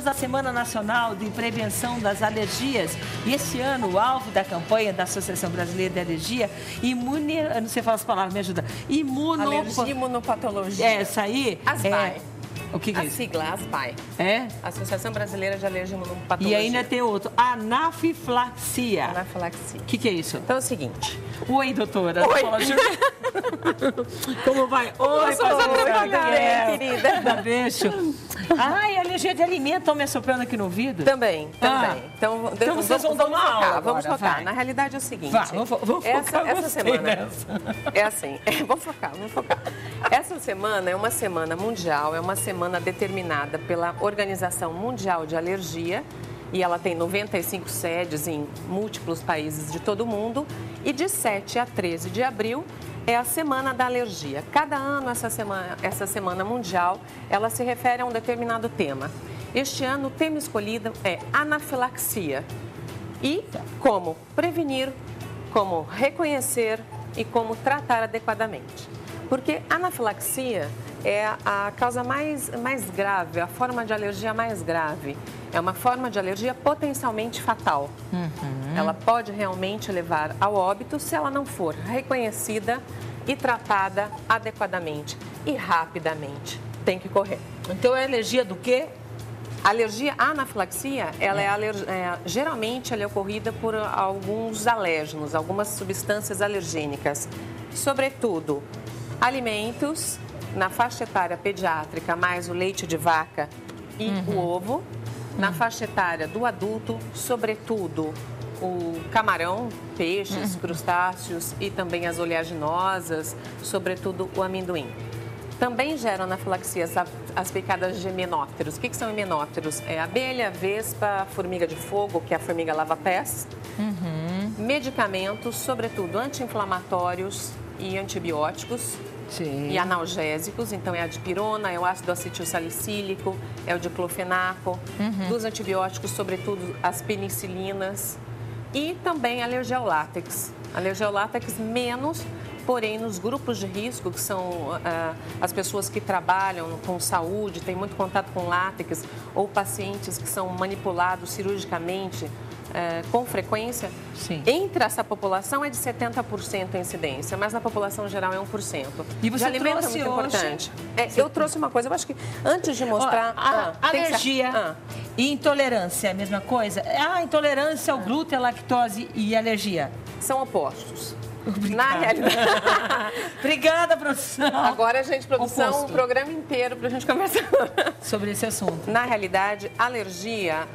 estamos na Semana Nacional de Prevenção das Alergias e esse ano o alvo da campanha da Associação Brasileira de Alergia, eu não sei falar as palavras, me ajuda. Alergia e imunopatologia. Essa aí. ASBAI. O que é a isso? sigla, ASBAI. É? Associação Brasileira de Alergia e Imunopatologia. E ainda tem outro, anafilaxia. Anafilaxia. O que é isso? Então é o seguinte. Oi, doutora. Oi. Como vai? Oi, bem, querida. Beijo. Ai, alergia de alimento, estão me assoprando aqui no ouvido? Também. Então vocês vão dar uma aula agora, vamos focar. vai. Na realidade é o seguinte. Vamos focar essa semana nessa. é assim. Vamos focar. Essa semana é uma semana mundial, é uma semana determinada pela Organização Mundial de Alergia. E ela tem 95 sedes em múltiplos países de todo o mundo. E de 7 a 13 de abril é a Semana da Alergia. Cada ano, essa semana mundial, ela se refere a um determinado tema. Este ano, o tema escolhido é anafilaxia. E como prevenir, como reconhecer e como tratar adequadamente. Porque anafilaxia é a causa mais grave, a forma de alergia mais grave. É uma forma de alergia potencialmente fatal. Ela pode realmente levar ao óbito se ela não for reconhecida e tratada adequadamente e rapidamente. Tem que correr. Então é alergia do quê? A alergia à anafilaxia, ela geralmente ela é ocorrida por alguns alérgenos, algumas substâncias alergênicas. Sobretudo, alimentos na faixa etária pediátrica, mais o leite de vaca e o ovo. Na faixa etária do adulto, sobretudo o camarão, peixes, crustáceos e também as oleaginosas, sobretudo o amendoim. Também geram anafilaxia as picadas de himenópteros. O que são himenópteros? É abelha, vespa, formiga de fogo, que é a formiga lava-pés. Medicamentos, sobretudo anti-inflamatórios e antibióticos. Sim. E analgésicos, então é a dipirona, é o ácido acetilsalicílico, é o diclofenaco. Dos antibióticos, sobretudo as penicilinas. E também alergia ao látex. Alergia ao látex menos, porém nos grupos de risco, que são as pessoas que trabalham com saúde, têm muito contato com látex, ou pacientes que são manipulados cirurgicamente com frequência, sim. Entre essa população é de 70% a incidência, mas na população geral é 1%. E você alimento trouxe é muito hoje... importante. Eu trouxe uma coisa, eu acho que antes de mostrar... alergia e intolerância é a mesma coisa? Intolerância ao glúten, à lactose e alergia. São opostos. Obrigada. Na realidade... Obrigada, produção. Agora, gente, produção, um programa inteiro para a gente conversar sobre esse assunto. Na realidade, alergia,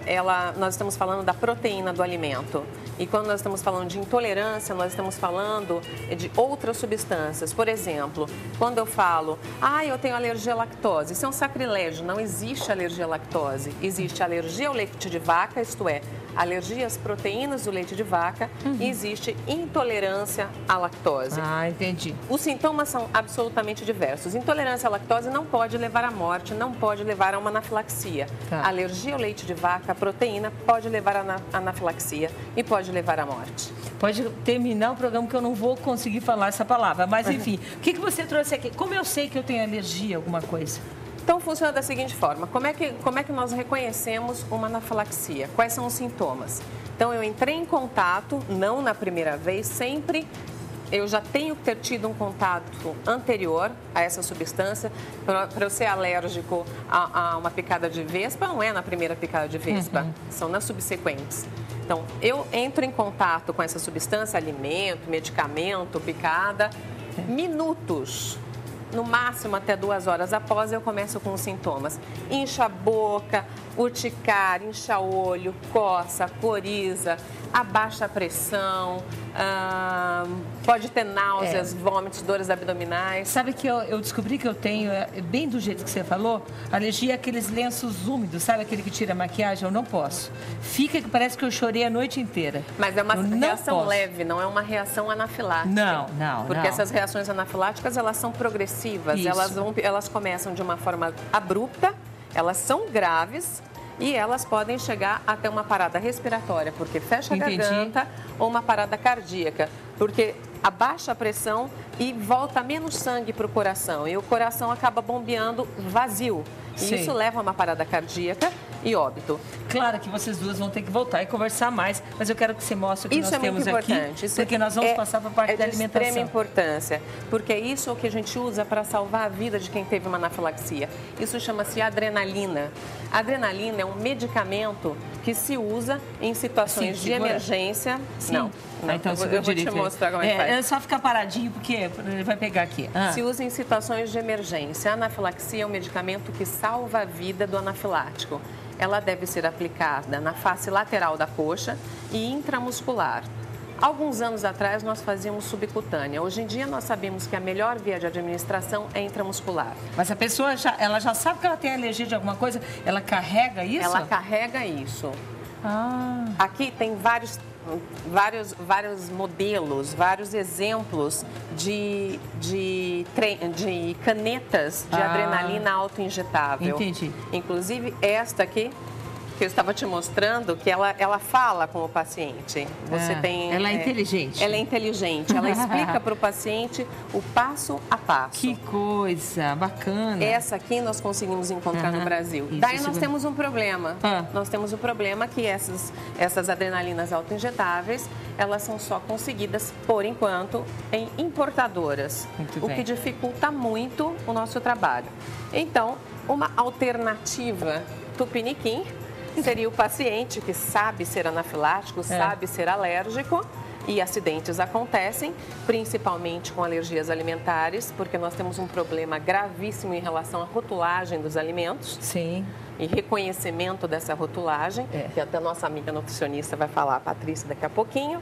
nós estamos falando da proteína do alimento. E quando nós estamos falando de intolerância, nós estamos falando de outras substâncias. Por exemplo, quando eu falo, eu tenho alergia à lactose, isso é um sacrilégio, não existe alergia à lactose. Existe alergia ao leite de vaca, isto é, alergia às proteínas do leite de vaca, e existe intolerância à lactose. Entendi. Os sintomas são absolutamente diversos. Intolerância à lactose não pode levar à morte, não pode levar a uma anafilaxia. Tá. Alergia ao leite de vaca, a proteína, pode levar a anafilaxia e pode levar à morte. Pode terminar o programa que eu não vou conseguir falar essa palavra, mas enfim, o que você trouxe aqui? Como eu sei que eu tenho alergia a alguma coisa? Então, funciona da seguinte forma, como é que nós reconhecemos uma anafilaxia? Quais são os sintomas? Então, eu entrei em contato, não na primeira vez, sempre eu já tenho que ter tido um contato anterior a essa substância. Para eu ser alérgico a uma picada de vespa, não é na primeira picada de vespa, são nas subsequentes. Então, eu entro em contato com essa substância, alimento, medicamento, picada, minutos, no máximo até 2 horas após, eu começo com os sintomas. Incha a boca, urticária, incha o olho, coça, coriza, abaixa a pressão, pode ter náuseas, vômitos, dores abdominais. Sabe que eu descobri que eu tenho, bem do jeito que você falou, alergia àqueles lenços úmidos, sabe aquele que tira a maquiagem? Eu não posso. Fica que parece que eu chorei a noite inteira. Mas é uma reação leve, não é uma reação anafilática. Não. Porque essas reações anafiláticas, elas são progressivas. Elas começam de uma forma abrupta, elas são graves e elas podem chegar até uma parada respiratória, porque fecha a garganta, ou uma parada cardíaca, porque abaixa a pressão e volta menos sangue para o coração. E o coração acaba bombeando vazio. E isso leva a uma parada cardíaca e óbito. Claro que vocês duas vão ter que voltar e conversar mais, mas eu quero que você mostre o que Isso nós temos aqui, porque nós vamos passar para a parte da alimentação. É de extrema importância, porque isso é o que a gente usa para salvar a vida de quem teve uma anafilaxia. Isso chama-se adrenalina. A adrenalina é um medicamento que se usa em situações de emergência. Sim. Não. Então, eu vou te mostrar como é que faz. É só ficar paradinho, porque ele vai pegar aqui. Se usa em situações de emergência. A anafilaxia é um medicamento que salva a vida do anafilático. Ela deve ser aplicada na face lateral da coxa e intramuscular. Alguns anos atrás, nós fazíamos subcutânea. Hoje em dia, nós sabemos que a melhor via de administração é intramuscular. Mas a pessoa ela já sabe que ela tem alergia de alguma coisa? Ela carrega isso? Ela carrega isso. Aqui tem vários modelos, vários exemplos de canetas de adrenalina autoinjetável. Entendi. Inclusive, esta aqui, que eu estava te mostrando, que ela fala com o paciente. Ela é inteligente. Ela é inteligente. Ela explica para o paciente o passo a passo. Que coisa bacana. Essa aqui nós conseguimos encontrar no Brasil. Isso, Daí nós temos um problema. Nós temos o problema que essas adrenalinas autoinjetáveis, elas são só conseguidas, por enquanto, em importadoras. O que dificulta muito o nosso trabalho. Então, uma alternativa tupiniquim seria o paciente que sabe ser anafilático, sabe ser alérgico, e acidentes acontecem, principalmente com alergias alimentares, porque nós temos um problema gravíssimo em relação à rotulagem dos alimentos. Sim. E reconhecimento dessa rotulagem, que até a nossa amiga nutricionista vai falar, a Patrícia, daqui a pouquinho.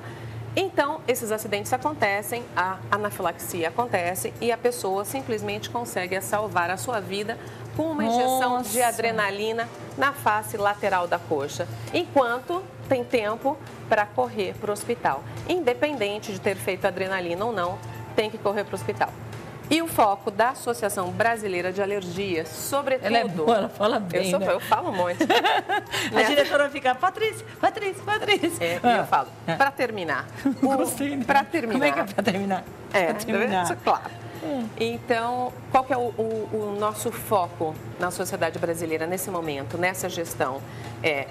Então, esses acidentes acontecem, a anafilaxia acontece e a pessoa simplesmente consegue salvar a sua vida com uma injeção de adrenalina na face lateral da coxa, enquanto tem tempo para correr para o hospital. Independente de ter feito adrenalina ou não, tem que correr para o hospital. E o foco da Associação Brasileira de Alergias, sobretudo... Ela é boa, ela fala bem, eu falo um monte. A diretora fica, Patrícia. Eu falo, para terminar. Gostei, né? Para terminar. Como é que é para terminar? Pra terminar. Claro. Então, qual que é o nosso foco na sociedade brasileira nesse momento, nessa gestão? É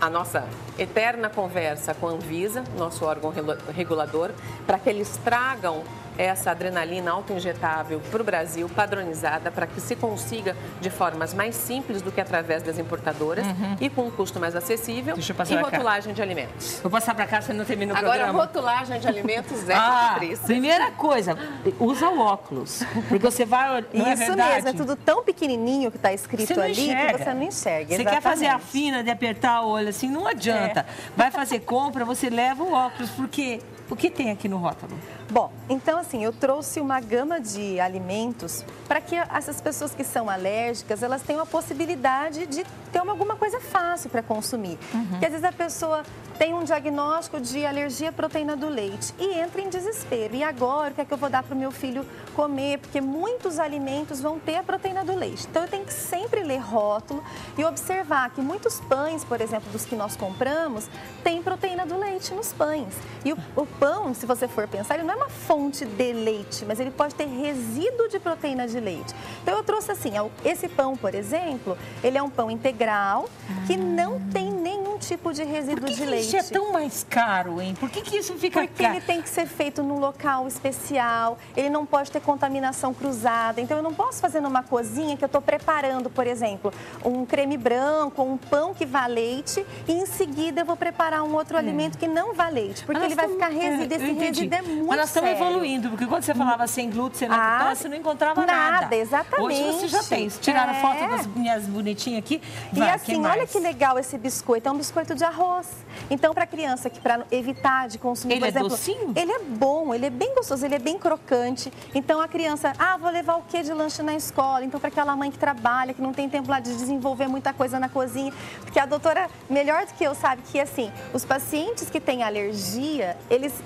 a nossa eterna conversa com a Anvisa, nosso órgão regulador, para que eles tragam essa adrenalina autoinjetável para o Brasil, padronizada, para que se consiga de formas mais simples do que através das importadoras e com um custo mais acessível, e rotulagem de alimentos. Vou passar para cá, você não termina o programa. programa. Agora, rotulagem de alimentos é Patrícia. Primeira coisa, usa o óculos, porque você vai... Isso mesmo, é tudo tão pequenininho que está escrito ali que você não enxerga. Você quer fazer a fina de apertar o olho assim, não adianta. Vai fazer compra, você leva o óculos, porque... O que tem aqui no rótulo? Bom, então assim, eu trouxe uma gama de alimentos para que essas pessoas que são alérgicas, elas tenham a possibilidade de ter alguma coisa fácil para consumir. Porque às vezes a pessoa tem um diagnóstico de alergia à proteína do leite e entra em desespero. E agora, o que é que eu vou dar para o meu filho comer? Porque muitos alimentos vão ter a proteína do leite. Então, eu tenho que sempre ler rótulo e observar que muitos pães, por exemplo, dos que nós compramos, tem proteína do leite nos pães. E o pão, se você for pensar, ele não é uma fonte de leite, mas ele pode ter resíduo de proteína de leite. Então, eu trouxe assim, esse pão, por exemplo, ele é um pão integral que não tem nenhum tipo de resíduo de leite. Isso é tão mais caro, hein? Por que isso fica caro? Porque ele tem que ser feito num local especial, ele não pode ter contaminação cruzada. Então, eu não posso fazer numa cozinha que eu estou preparando, por exemplo, um creme branco, um pão que vá leite e em seguida eu vou preparar um outro alimento que não vá leite, porque ele vai ficar resíduo. Esse resíduo é muito sério. Mas nós estamos evoluindo, porque quando você falava sem glúten, sem lactose, você não encontrava nada. Exatamente. Hoje você já tem. Tiraram foto das minhas bonitinhas aqui. E assim, olha que legal esse biscoito. É um biscoito de arroz. Então, para criança que para evitar de consumir, por exemplo, docinho? Ele é bom, ele é bem gostoso, ele é bem crocante. Então, a criança, vou levar o quê de lanche na escola? Então, para aquela mãe que trabalha, que não tem tempo lá de desenvolver muita coisa na cozinha, porque a doutora, melhor do que eu, sabe que assim, os pacientes que têm alergia,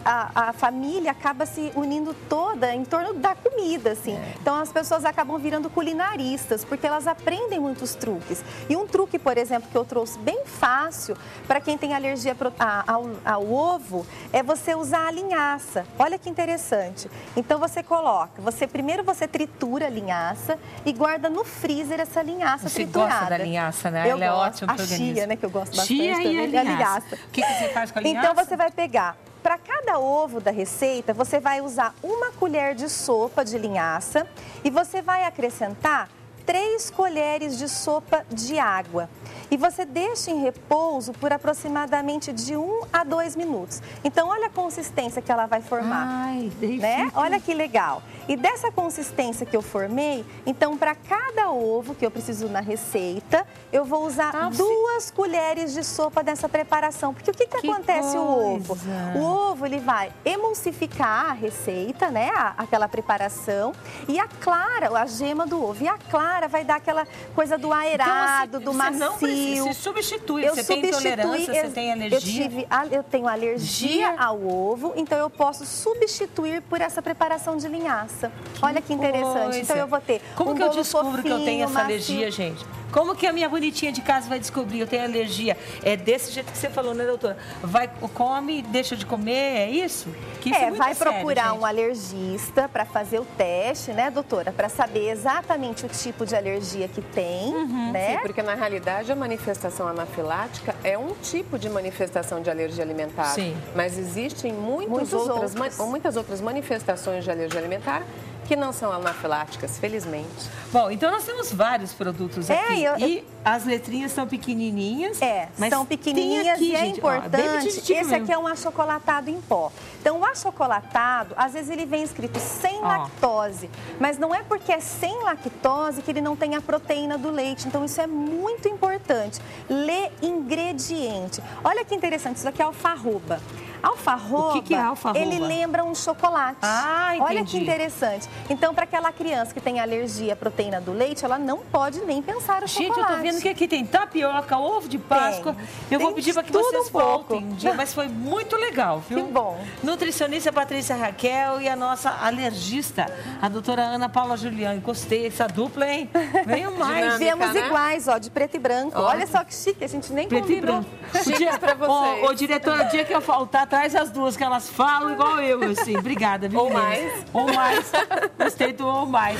a família acaba se unindo toda em torno da comida, assim. Então, as pessoas acabam virando culinaristas, porque elas aprendem muitos truques. E um truque, por exemplo, que eu trouxe bem fácil para quem tem alergia ao ovo, é você usar a linhaça. Olha que interessante. Então você coloca, primeiro você tritura a linhaça e guarda no freezer essa linhaça triturada. Você gosta da linhaça, né? Ela é ótima para o organismo. Chia, né, que eu gosto bastante chia também, e a linhaça. O que você faz com a linhaça? Então você vai pegar, para cada ovo da receita, você vai usar 1 colher de sopa de linhaça e você vai acrescentar 3 colheres de sopa de água. E você deixa em repouso por aproximadamente de 1 a 2 minutos. Então, olha a consistência que ela vai formar. Ai, né? Olha que legal. E dessa consistência que eu formei, então, para cada ovo que eu preciso na receita, eu vou usar 2 colheres de sopa dessa preparação. Porque o que acontece o ovo? O ovo, ele vai emulsificar a receita, né? Aquela preparação. E a clara, a gema do ovo, e a clara vai dar aquela coisa do aerado, do macio. Você substitui, você tem intolerância, você tem alergia? Eu tenho alergia ao ovo, então eu posso substituir por essa preparação de linhaça. Olha que interessante. Então eu vou ter Como que eu descubro que eu tenho essa macio. alergia, gente? Como que a minha bonitinha de casa vai descobrir? Eu tenho alergia. É desse jeito que você falou, né, doutora? Vai, come, deixa de comer, é isso? Que isso é muito vai sério, procurar gente. Um alergista para fazer o teste, né, doutora? Para saber exatamente o tipo de alergia que tem, né? Sim, porque na realidade a manifestação anafilática é um tipo de manifestação de alergia alimentar. Sim. Mas existem muitas outras manifestações de alergia alimentar que não são anafiláticas, felizmente. Bom, então nós temos vários produtos aqui. E as letrinhas são pequenininhas. Mas são pequenininhas aqui, e é importante. Esse aqui é um achocolatado em pó. Então, o achocolatado, às vezes ele vem escrito sem lactose, mas não é porque é sem lactose que ele não tem a proteína do leite. Então, isso é muito importante. Lê ingrediente. Olha que interessante, isso aqui é alfarroba. Alfarroba, o que é alfarroba? Ele lembra um chocolate. Entendi. Olha que interessante. Então, para aquela criança que tem alergia à proteína do leite, ela não pode nem pensar o chocolate. Gente, eu tô vendo que aqui tem tapioca, ovo de Páscoa. Eu vou pedir para que vocês voltem um dia, mas foi muito legal, viu? Que bom. Nutricionista Patrícia Raquel e a nossa alergista, a doutora Ana Paula Juliane. Gostei dessa dupla, hein? Venham mais. Viemos iguais, ó, de preto e branco. Olha só que chique, a gente nem preto e branco. Chique para vocês. Ô, diretora, o dia que eu faltar, traz as duas, que elas falam igual eu, assim. Obrigada, viu? Ou mais. Ou mais. Gostei do ou mais.